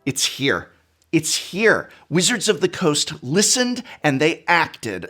It's here. It's here. Wizards of the Coast listened and they acted.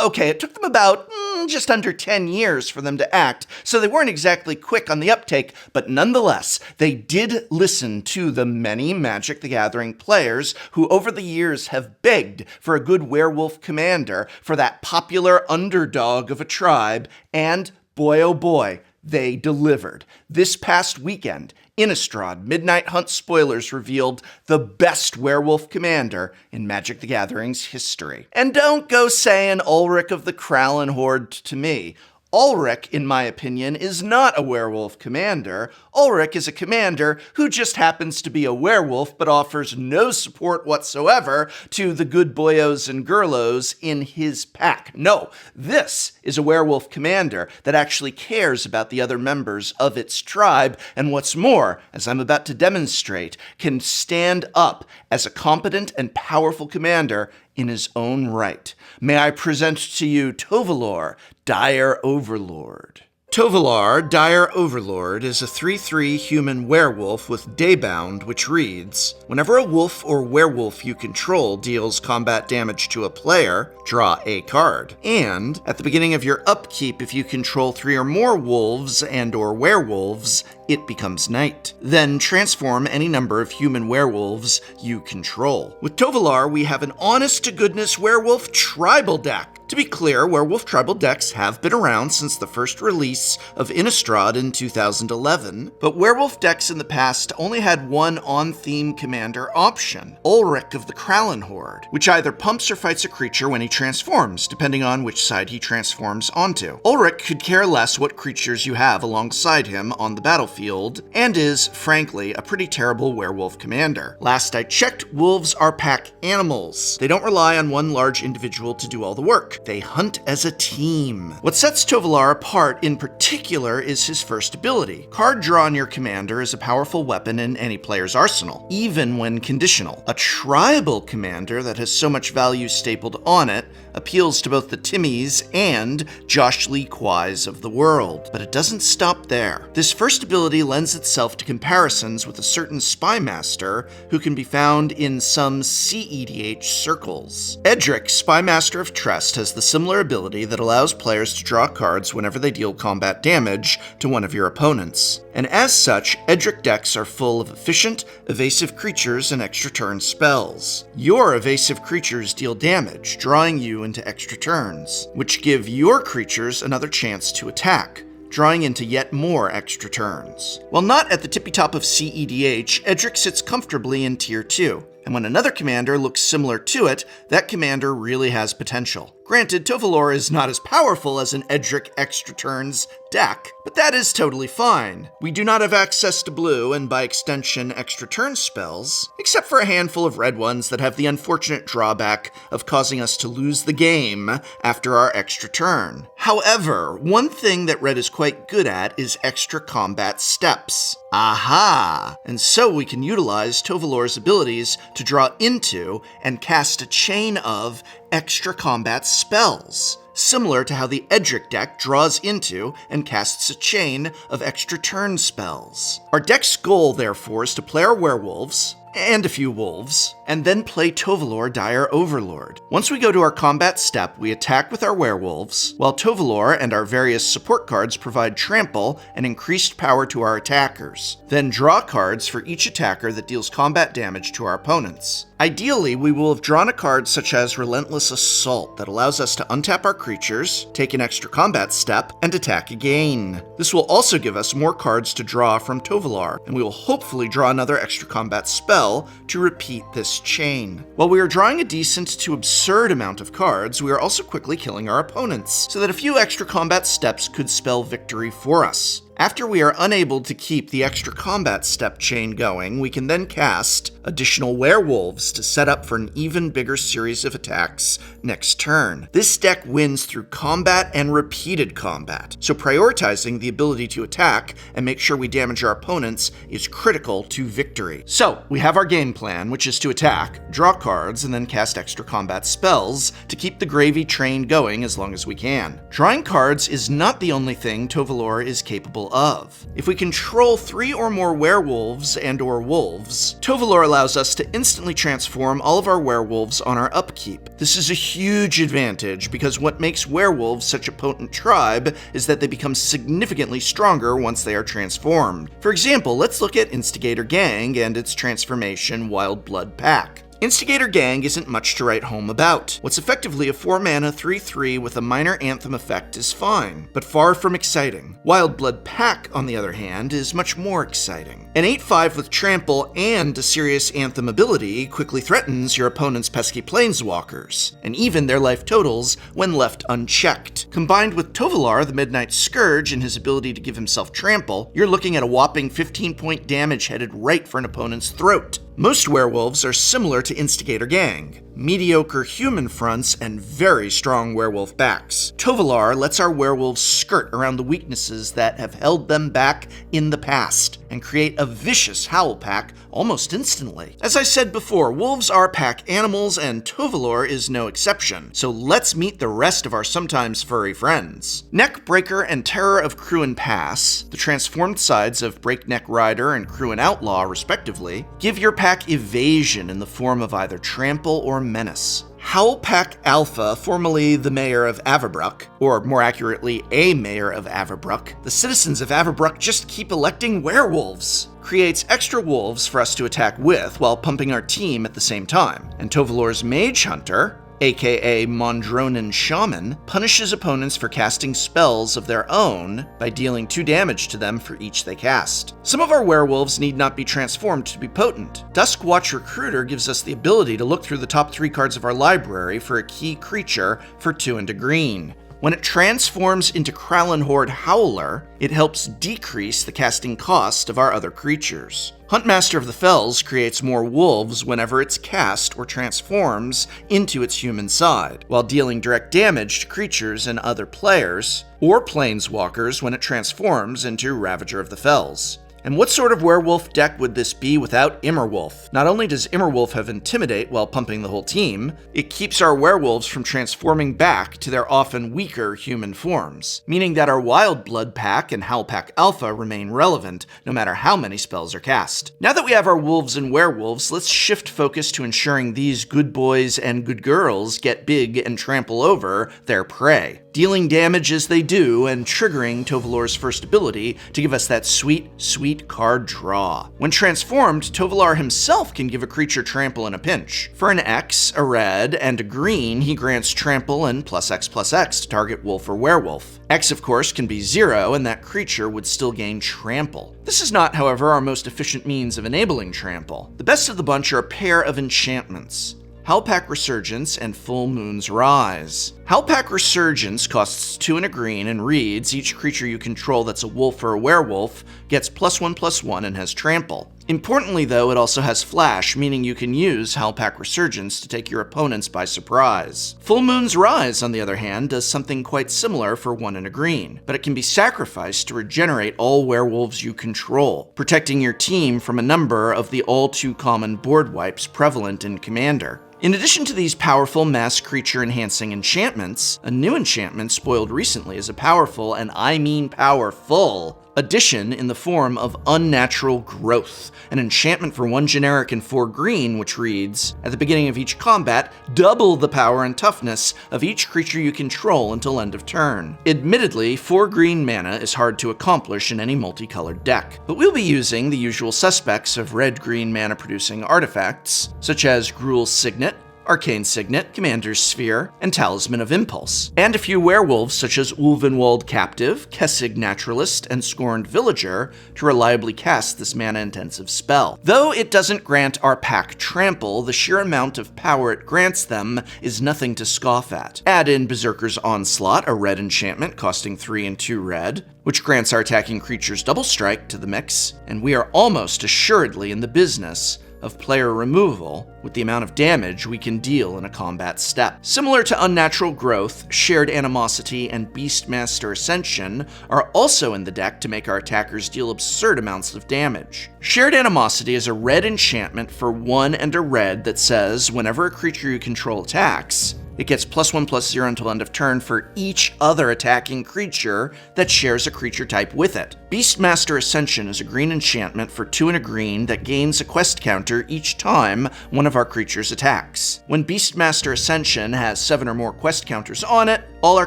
Okay, it took them about just under 10 years for them to act, so they weren't exactly quick on the uptake, but nonetheless, they did listen to the many Magic the Gathering players who over the years have begged for a good werewolf commander, for that popular underdog of a tribe, and boy oh boy, they delivered. This past weekend, Innistrad Midnight Hunt spoilers revealed the best werewolf commander in Magic the Gathering's history. And don't go saying Ulrich of the Krallen Horde to me. Ulrich, in my opinion, is not a werewolf commander. Ulrich is a commander who just happens to be a werewolf but offers no support whatsoever to the good boyos and girlos in his pack. No, this is a werewolf commander that actually cares about the other members of its tribe, and what's more, as I'm about to demonstrate, can stand up as a competent and powerful commander in his own right. May I present to you Tovolar, Dire Overlord. Tovolar, Dire Overlord is a 3/3 human werewolf with Daybound, which reads, whenever a wolf or werewolf you control deals combat damage to a player, draw a card. And at the beginning of your upkeep, if you control 3 or more wolves and/or werewolves, it becomes night. Then transform any number of human werewolves you control. With Tovolar, we have an honest-to-goodness werewolf tribal deck. To be clear, werewolf tribal decks have been around since the first release of Innistrad in 2011, but werewolf decks in the past only had one on-theme commander option, Ulrich of the Krallen Horde, which either pumps or fights a creature when he transforms, depending on which side he transforms onto. Ulrich could care less what creatures you have alongside him on the battlefield, and is, frankly, a pretty terrible werewolf commander. Last I checked, wolves are pack animals. They don't rely on one large individual to do all the work. They hunt as a team. What sets Tovolar apart in particular is his first ability. Card draw on your commander is a powerful weapon in any player's arsenal, even when conditional. A tribal commander that has so much value stapled on it appeals to both the Timmies and Josh Lee Kwais of the world. But it doesn't stop there. This first ability lends itself to comparisons with a certain spy master who can be found in some CEDH circles. Edric, Spy Master of Trest, has the similar ability that allows players to draw cards whenever they deal combat damage to one of your opponents. And as such, Edric decks are full of efficient, evasive creatures and extra turn spells. Your evasive creatures deal damage, drawing you into extra turns, which give your creatures another chance to attack, drawing into yet more extra turns. While not at the tippy top of CEDH, Edric sits comfortably in Tier 2, and when another commander looks similar to it, that commander really has potential. Granted, Tovolar is not as powerful as an Edric extra turns deck, but that is totally fine. We do not have access to blue, and by extension, extra turn spells, except for a handful of red ones that have the unfortunate drawback of causing us to lose the game after our extra turn. However, one thing that red is quite good at is extra combat steps. Aha! And so we can utilize Tovolar's abilities to draw into and cast a chain of extra combat spells, similar to how the Edric deck draws into and casts a chain of extra turn spells. Our deck's goal, therefore, is to play our werewolves, and a few wolves, and then play Tovolar, Dire Overlord. Once we go to our combat step, we attack with our werewolves, while Tovolar and our various support cards provide trample and increased power to our attackers. Then draw cards for each attacker that deals combat damage to our opponents. Ideally, we will have drawn a card such as Relentless Assault that allows us to untap our creatures, take an extra combat step, and attack again. This will also give us more cards to draw from Tovolar, and we will hopefully draw another extra combat spell to repeat this chain. While we are drawing a decent to absurd amount of cards, we are also quickly killing our opponents, so that a few extra combat steps could spell victory for us. After we are unable to keep the extra combat step chain going, we can then cast additional werewolves to set up for an even bigger series of attacks next turn. This deck wins through combat and repeated combat, so prioritizing the ability to attack and make sure we damage our opponents is critical to victory. So, we have our game plan, which is to attack, draw cards, and then cast extra combat spells to keep the gravy train going as long as we can. Drawing cards is not the only thing Tovolar is capable capable of. If we control 3 or more werewolves and/or wolves, Tovolar allows us to instantly transform all of our werewolves on our upkeep. This is a huge advantage because what makes werewolves such a potent tribe is that they become significantly stronger once they are transformed. For example, let's look at Instigator Gang and its transformation Wild Blood Pack. Instigator Gang isn't much to write home about. What's effectively a 4-mana 3/3 with a minor anthem effect is fine, but far from exciting. Wild Blood Pack, on the other hand, is much more exciting. An 8/5 with trample and a serious anthem ability quickly threatens your opponent's pesky planeswalkers, and even their life totals when left unchecked. Combined with Tovolar, the Midnight Scourge, and his ability to give himself trample, you're looking at a whopping 15-point damage headed right for an opponent's throat. Most werewolves are similar to Instigator Gang, mediocre human fronts and very strong werewolf backs. Tovolar lets our werewolves skirt around the weaknesses that have held them back in the past and create a vicious howl pack almost instantly. As I said before, wolves are pack animals and Tovolar is no exception, so let's meet the rest of our sometimes furry friends. Neckbreaker and Terror of Cruin Pass, the transformed sides of Breakneck Rider and Cruin Outlaw respectively, give your pack evasion in the form of either trample or menace. Howl Pack Alpha, formerly the mayor of Averbruck, or more accurately, a mayor of Averbruck, the citizens of Averbruck just keep electing werewolves, creates extra wolves for us to attack with while pumping our team at the same time. And Tovolar's Mage Hunter, aka Mondronan Shaman, punishes opponents for casting spells of their own by dealing 2 damage to them for each they cast. Some of our werewolves need not be transformed to be potent. Duskwatch Recruiter gives us the ability to look through the top 3 cards of our library for a key creature for 2 and a green. When it transforms into Kralin Horde Howler, it helps decrease the casting cost of our other creatures. Huntmaster of the Fells creates more wolves whenever it's cast or transforms into its human side, while dealing direct damage to creatures and other players, or planeswalkers when it transforms into Ravager of the Fells. And what sort of werewolf deck would this be without Immerwolf? Not only does Immerwolf have Intimidate while pumping the whole team, it keeps our werewolves from transforming back to their often weaker human forms, meaning that our Wild Blood Pack and Howl Pack Alpha remain relevant no matter how many spells are cast. Now that we have our wolves and werewolves, let's shift focus to ensuring these good boys and good girls get big and trample over their prey, dealing damage as they do and triggering Tovolar's first ability to give us that sweet, sweet card draw. When transformed, Tovolar himself can give a creature trample in a pinch. For an X, a red, and a green, he grants trample and +X/+X to target wolf or werewolf. X, of course, can be 0, and that creature would still gain trample. This is not, however, our most efficient means of enabling trample. The best of the bunch are a pair of enchantments: Howlpack Resurgence and Full Moon's Rise. Howlpack Resurgence costs 2 and a green and reads, each creature you control that's a wolf or a werewolf gets +1/+1 and has trample. Importantly though, it also has flash, meaning you can use Howlpack Resurgence to take your opponents by surprise. Full Moon's Rise, on the other hand, does something quite similar for 1 and a green, but it can be sacrificed to regenerate all werewolves you control, protecting your team from a number of the all-too-common board wipes prevalent in Commander. In addition to these powerful mass creature enhancing enchantments, a new enchantment spoiled recently is a powerful, and I mean powerful, addition in the form of Unnatural Growth, an enchantment for 1 generic and 4 green, which reads, at the beginning of each combat, double the power and toughness of each creature you control until end of turn. Admittedly, 4 green mana is hard to accomplish in any multicolored deck, but we'll be using the usual suspects of red-green mana producing artifacts, such as Gruul's Signet, Arcane Signet, Commander's Sphere, and Talisman of Impulse, and a few werewolves such as Ulvenwald Captive, Kessig Naturalist, and Scorned Villager to reliably cast this mana-intensive spell. Though it doesn't grant our pack trample, the sheer amount of power it grants them is nothing to scoff at. Add in Berserker's Onslaught, a red enchantment costing 3 and 2 red, which grants our attacking creatures double strike to the mix, and we are almost assuredly in the business of player removal with the amount of damage we can deal in a combat step. Similar to Unnatural Growth, Shared Animosity and Beastmaster Ascension are also in the deck to make our attackers deal absurd amounts of damage. Shared Animosity is a red enchantment for 1 and a red that says whenever a creature you control attacks, it gets +1/+0 until end of turn for each other attacking creature that shares a creature type with it. Beastmaster Ascension is a green enchantment for 2 and a green that gains a quest counter each time one of our creatures attacks. When Beastmaster Ascension has 7 or more quest counters on it, all our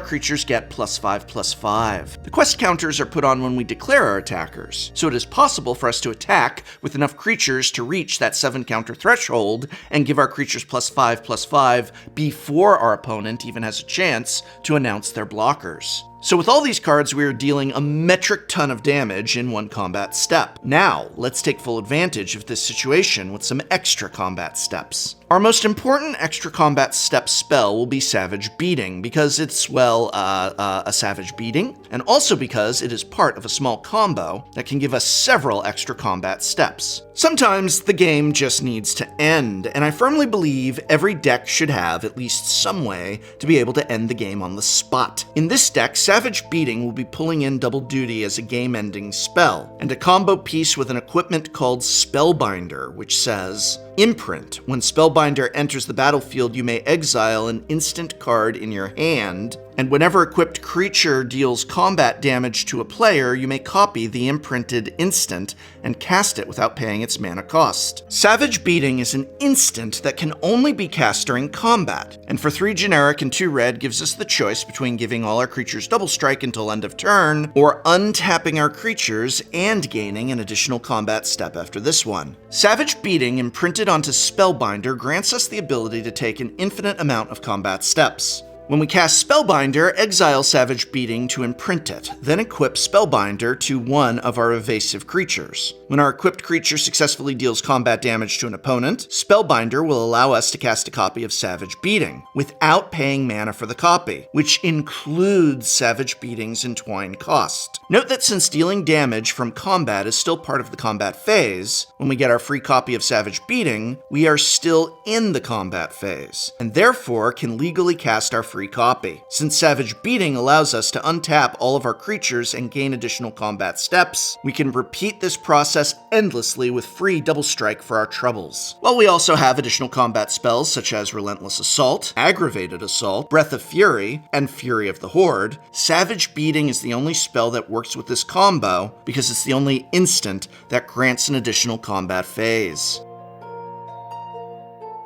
creatures get +5/+5. The quest counters are put on when we declare our attackers, so it is possible for us to attack with enough creatures to reach that 7 counter threshold and give our creatures +5/+5 before our opponent even has a chance to announce their blockers. So with all these cards, we are dealing a metric ton of damage in one combat step. Now, let's take full advantage of this situation with some extra combat steps. Our most important extra combat step spell will be Savage Beating, because it's, well, a Savage Beating, and also because it is part of a small combo that can give us several extra combat steps. Sometimes the game just needs to end, and I firmly believe every deck should have at least some way to be able to end the game on the spot. In this deck, Savage Beating will be pulling in double duty as a game-ending spell, and a combo piece with an equipment called Spellbinder, which says, Imprint. When Spellbinder enters the battlefield, you may exile an instant card in your hand, and whenever equipped creature deals combat damage to a player, you may copy the imprinted instant and cast it without paying its mana cost. Savage Beating is an instant that can only be cast during combat, and for 3 generic and 2 red gives us the choice between giving all our creatures double strike until end of turn, or untapping our creatures and gaining an additional combat step after this one. Savage Beating imprinted onto Spellbinder grants us the ability to take an infinite amount of combat steps. When we cast Spellbinder, exile Savage Beating to imprint it, then equip Spellbinder to one of our evasive creatures. When our equipped creature successfully deals combat damage to an opponent, Spellbinder will allow us to cast a copy of Savage Beating, without paying mana for the copy, which includes Savage Beating's Entwine cost. Note that since dealing damage from combat is still part of the combat phase, when we get our free copy of Savage Beating, we are still in the combat phase, and therefore can legally cast our free copy. Since Savage Beating allows us to untap all of our creatures and gain additional combat steps, we can repeat this process endlessly with free double strike for our troubles. While we also have additional combat spells such as Relentless Assault, Aggravated Assault, Breath of Fury, and Fury of the Horde, Savage Beating is the only spell that works with this combo because it's the only instant that grants an additional combat phase.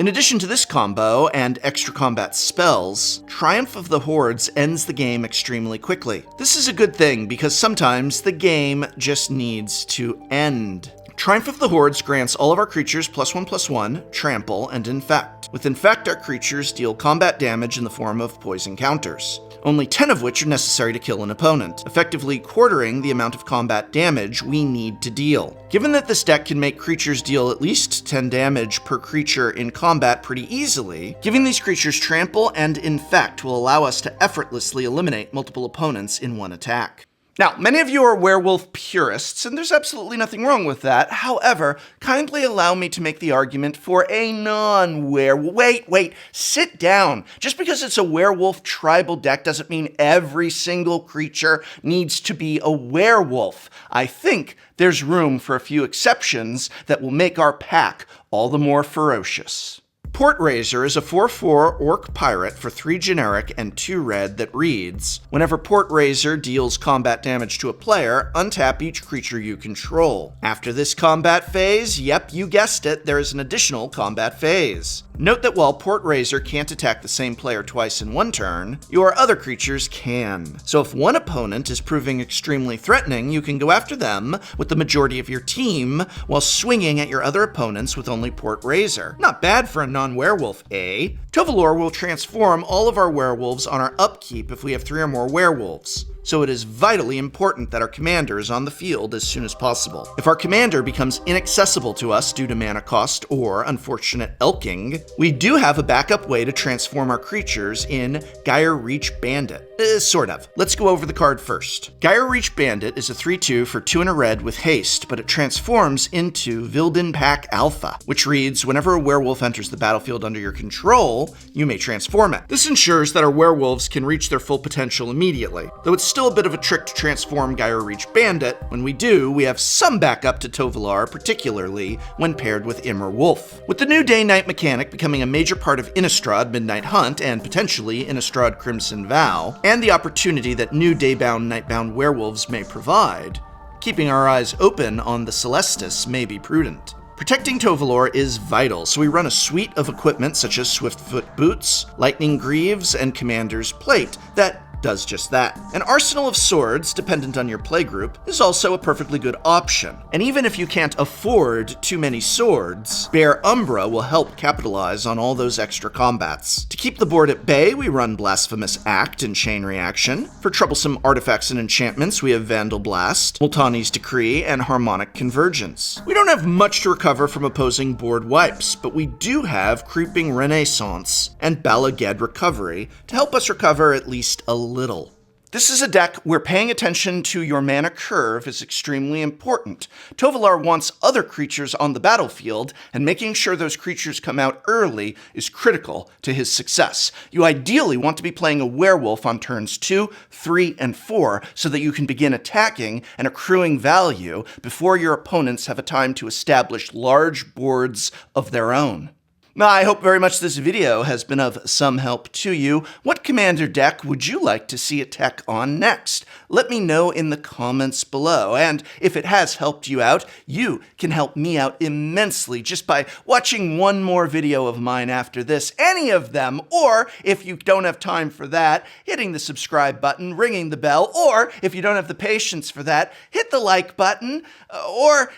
In addition to this combo and extra combat spells, Triumph of the Hordes ends the game extremely quickly. This is a good thing because sometimes the game just needs to end. Triumph of the Hordes grants all of our creatures +1/+1, Trample, and Infect. With Infect, our creatures deal combat damage in the form of poison counters, only 10 of which are necessary to kill an opponent, effectively quartering the amount of combat damage we need to deal. Given that this deck can make creatures deal at least 10 damage per creature in combat pretty easily, giving these creatures Trample and Infect will allow us to effortlessly eliminate multiple opponents in one attack. Now, many of you are werewolf purists, and there's absolutely nothing wrong with that. However, kindly allow me to make the argument for a non-werewolf. Wait, sit down. Just because it's a werewolf tribal deck doesn't mean every single creature needs to be a werewolf. I think there's room for a few exceptions that will make our pack all the more ferocious. Portraiser is a 4/4 Orc Pirate for 3 generic and 2 red that reads, whenever Portraiser deals combat damage to a player, untap each creature you control. After this combat phase, yep, you guessed it, there is an additional combat phase. Note that while Portraiser can't attack the same player twice in one turn, your other creatures can. So if one opponent is proving extremely threatening, you can go after them with the majority of your team while swinging at your other opponents with only Portraiser. Not bad for a non-werewolf, eh? Tovolar will transform all of our werewolves on our upkeep if we have 3 or more werewolves. so it is vitally important that our commander is on the field as soon as possible. If our commander becomes inaccessible to us due to mana cost or unfortunate elking, we do have a backup way to transform our creatures in Gyre Reach Bandit. Sort of. Let's go over the card first. Gyre Reach Bandit is a 3/2 for 2 and a red with haste, but it transforms into Vilden Pack Alpha, which reads, whenever a werewolf enters the battlefield under your control, you may transform it. This ensures that our werewolves can reach their full potential immediately, though it's still a bit of a trick to transform Gyre Reach Bandit. When we do, we have some backup to Tovalar, particularly when paired with Immer Wolf. With the new day-night mechanic becoming a major part of Innistrad Midnight Hunt and potentially Innistrad Crimson Vow, and the opportunity that new day-bound, night-bound werewolves may provide, keeping our eyes open on the Celestis may be prudent. Protecting Tovolar is vital, so we run a suite of equipment such as Swiftfoot Boots, Lightning Greaves, and Commander's Plate that does just that. An arsenal of swords, dependent on your playgroup, is also a perfectly good option. And even if you can't afford too many swords, Bear Umbra will help capitalize on all those extra combats. To keep the board at bay, we run Blasphemous Act and Chain Reaction. For troublesome artifacts and enchantments, we have Vandal Blast, Multani's Decree, and Harmonic Convergence. We don't have much to recover from opposing board wipes, but we do have Creeping Renaissance and Bala Ged Recovery to help us recover at least a little. This is a deck where paying attention to your mana curve is extremely important. Tovalar wants other creatures on the battlefield, and making sure those creatures come out early is critical to his success. You ideally want to be playing a werewolf on turns 2, 3, and 4 so that you can begin attacking and accruing value before your opponents have a time to establish large boards of their own. Now, I hope very much this video has been of some help to you. What commander deck would you like to see a tech on next? Let me know in the comments below. And if it has helped you out, you can help me out immensely just by watching one more video of mine after this, any of them, or if you don't have time for that, hitting the subscribe button, ringing the bell, or if you don't have the patience for that, hit the like button, or,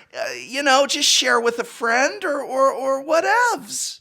just share with a friend or whatevs.